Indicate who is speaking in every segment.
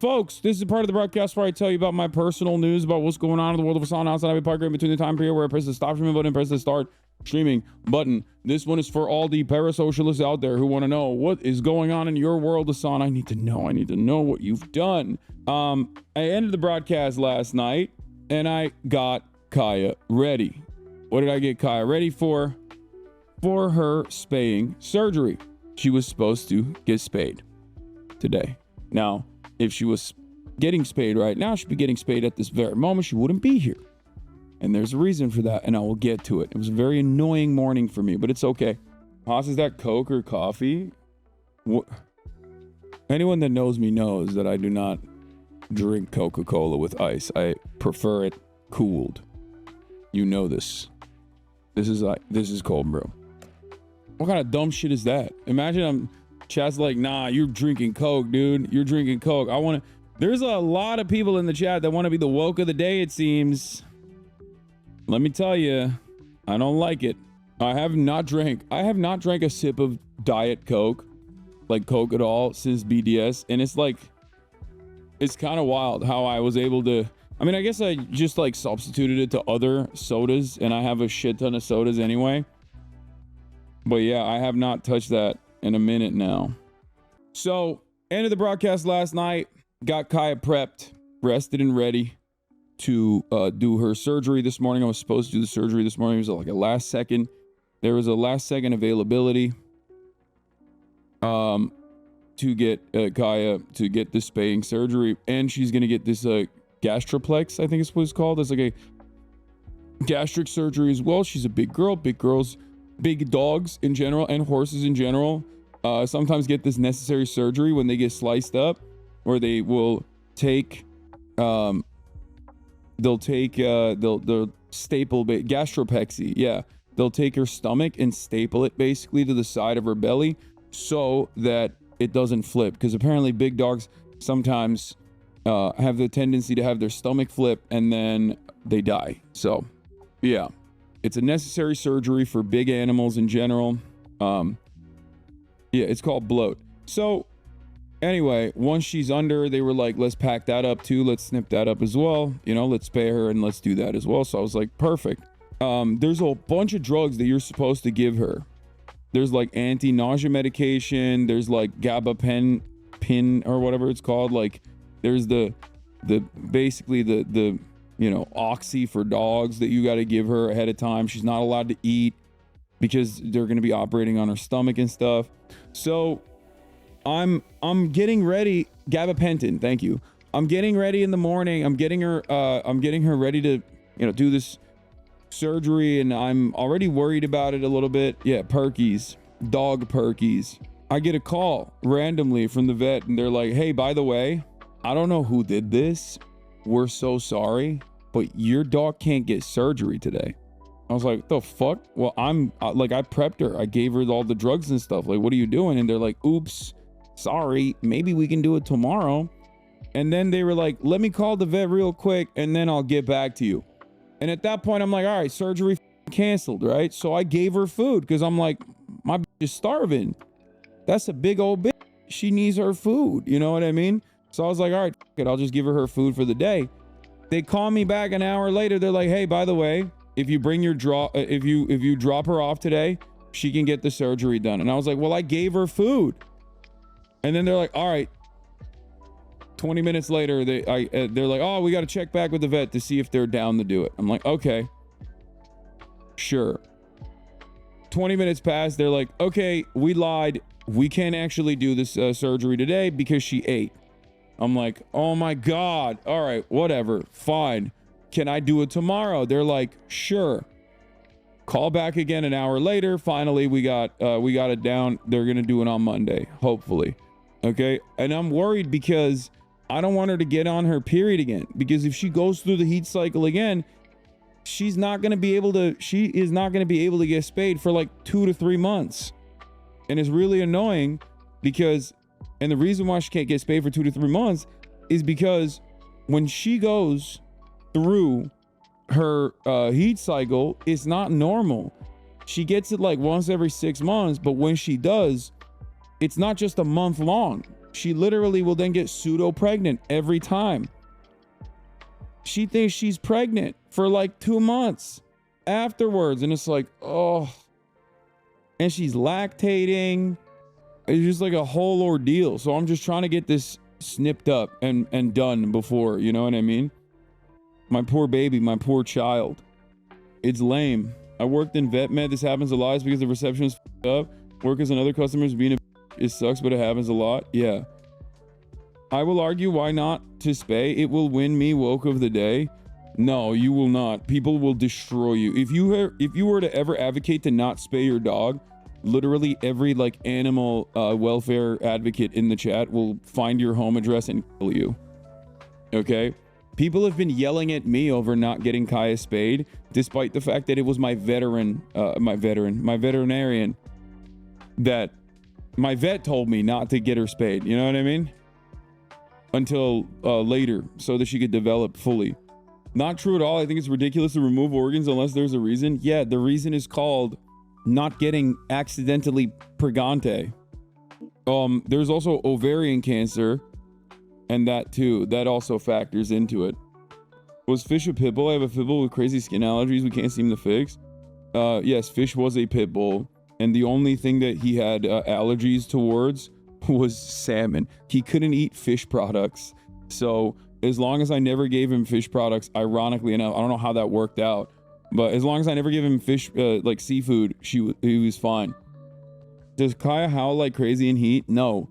Speaker 1: folks, this is a part of the broadcast where I tell you about my personal news about what's going on in the world of Hasan outside of a park between the time period where I press the stop streaming button and press the start streaming button. This one is for all the parasocialists out there who want to know what is going on in your world, Hasan. I need to know what you've done. I ended the broadcast last night and I got Kaya ready. What did I get Kaya ready for? For her spaying surgery. She was supposed to get spayed today. Now, if she was getting spayed right now, she'd be getting spayed at this very moment. She wouldn't be here. And there's a reason for that, and I will get to it. It was a very annoying morning for me, but it's okay. Haas, is that Coke or coffee? What? Anyone that knows me knows that I do not drink Coca-Cola with ice. I prefer it cooled. You know this. This is cold brew. What kind of dumb shit is that? Imagine chat's like, nah, you're drinking Coke, dude. You're drinking Coke. There's a lot of people in the chat that want to be the woke of the day, it seems. Let me tell you, I don't like it. I have not drank a sip of Diet Coke, like Coke at all, since BDS. And it's kind of wild how I was able to, I mean, I guess I just like substituted it to other sodas, and I have a shit ton of sodas anyway. But yeah, I have not touched that in a minute now. So, ended the broadcast last night, got Kaya prepped, rested and ready to do her surgery this morning. I was supposed to do the surgery this morning. It was like a last second. There was a last second availability to get Kaya to get this spaying surgery, and she's gonna get this gastroplex, I think it's what it's called. It's like a gastric surgery as well. She's a big girl. Big dogs in general and horses in general sometimes get this necessary surgery when they get sliced up, where they will take they'll staple gastropexy. Yeah, they'll take her stomach and staple it basically to the side of her belly so that it doesn't flip, because apparently big dogs sometimes have the tendency to have their stomach flip and then they die. So yeah, it's a necessary surgery for big animals in general. Yeah, it's called bloat. So anyway, once she's under, they were like, let's pack that up too. Let's snip that up as well. You know, let's spay her and let's do that as well. So I was like, perfect. There's a bunch of drugs that you're supposed to give her. There's like anti-nausea medication. There's like gabapentin or whatever it's called. Like there's basically the you know, oxy for dogs that you got to give her ahead of time. She's not allowed to eat because they're going to be operating on her stomach and stuff. So I'm getting ready. Gabapentin, thank you. I'm getting ready in the morning. I'm getting her ready to, you know, do this surgery, and I'm already worried about it a little bit. Yeah, Perkies, dog Perkies. I get a call randomly from the vet, and they're like, hey, by the way, I don't know who did this. We're so sorry, but your dog can't get surgery today. I was like, the fuck? Well, I prepped her. I gave her all the drugs and stuff. Like, what are you doing? And they're like, oops, sorry. Maybe we can do it tomorrow. And then they were like, let me call the vet real quick and then I'll get back to you. And at that point, I'm like, all right, surgery canceled, right? So I gave her food because I'm like, my bitch is starving. That's a big old bitch. She needs her food. You know what I mean? So I was like, all right, I'll just give her food for the day. They call me back an hour later. They're like, hey, by the way, if you bring your if you drop her off today, she can get the surgery done. And I was like, well, I gave her food. And then they're like, all right. 20 minutes later, they're like, oh, we got to check back with the vet to see if they're down to do it. I'm like, okay, sure. 20 minutes passed. They're like, okay, we lied. We can't actually do this surgery today because she ate. I'm like, oh my God. All right, whatever. Fine. Can I do it tomorrow? They're like, sure. Call back again an hour later. Finally, we got it down. They're going to do it on Monday, hopefully. Okay. And I'm worried because I don't want her to get on her period again, because if she goes through the heat cycle again, she is not going to be able to get spayed for like 2 to 3 months. And it's really annoying because, and the reason why she can't get spayed for 2 to 3 months is because when she goes through her heat cycle, it's not normal. She gets it like once every 6 months, but when she does, it's not just a month long. She literally will then get pseudo pregnant every time. She thinks she's pregnant for like 2 months afterwards. And it's like, oh, and she's lactating. It's just like a whole ordeal. So I'm just trying to get this snipped up and done before, you know what I mean? My poor baby, my poor child. It's lame. I worked in vet med. This happens a lot. It's because the reception is f***ed up. Work as another customer's being a it sucks, but it happens a lot. Yeah. I will argue why not to spay. It will win me woke of the day. No, you will not. People will destroy you. If you were to ever advocate to not spay your dog, literally every like animal welfare advocate in the chat will find your home address and kill you. Okay? People have been yelling at me over not getting Kaya spayed, despite the fact that it was my veterinarian that my vet told me not to get her spayed. You know what I mean? Until later, so that she could develop fully. Not true at all. I think it's ridiculous to remove organs unless there's a reason. Yeah, the reason is called not getting accidentally pregante. There's also ovarian cancer, and that too. That also factors into it. Was Fish a pit bull? I have a pit bull with crazy skin allergies we can't seem to fix. Yes, Fish was a pit bull, and the only thing that he had allergies towards was salmon. He couldn't eat fish products. So as long as I never gave him fish products, ironically enough, I don't know how that worked out, but as long as I never gave him fish, like seafood, he was fine. Does Kaya howl like crazy in heat? No.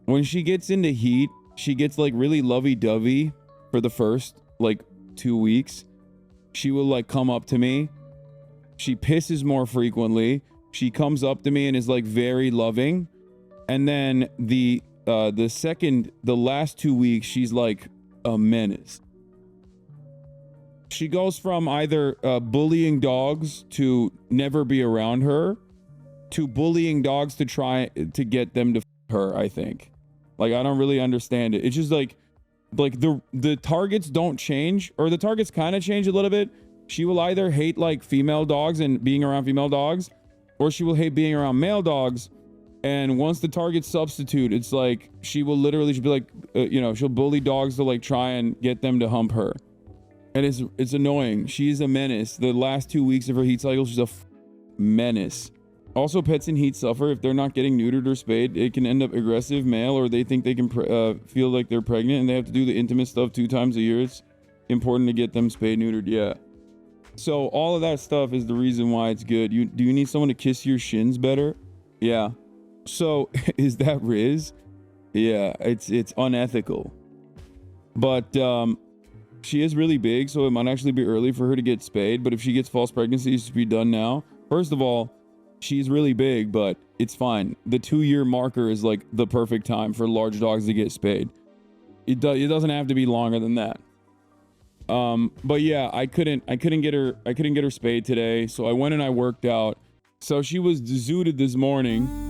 Speaker 1: When she gets into heat, she gets like really lovey-dovey for the first like 2 weeks. She will like come up to me. She pisses more frequently. She comes up to me and is like very loving. And then the last 2 weeks, she's like a menace. She goes from either bullying dogs to never be around her, to bullying dogs to try to get them to her, I think. Like, I don't really understand it. It's just like the targets don't change, or the targets kind of change a little bit. She will either hate like female dogs and being around female dogs, or she will hate being around male dogs. And once the targets substitute, it's like she'll be like, she'll bully dogs to like try and get them to hump her. And it's annoying. She's a menace. The last 2 weeks of her heat cycle, she's a menace. Also, pets in heat suffer. If they're not getting neutered or spayed, it can end up aggressive, male, or they think they can feel like they're pregnant and they have to do the intimate stuff 2 times a year. It's important to get them spayed, neutered. Yeah. So all of that stuff is the reason why it's good. Do you need someone to kiss your shins better? Yeah. So is that Riz? Yeah, it's unethical. But she is really big, so it might actually be early for her to get spayed. But if she gets false pregnancy, it should be done now. First of all, she's really big, but it's fine. The 2-year marker is like the perfect time for large dogs to get spayed. It doesn't have to be longer than that. But yeah, I couldn't get her spayed today, so I went and I worked out. So she was zooted this morning.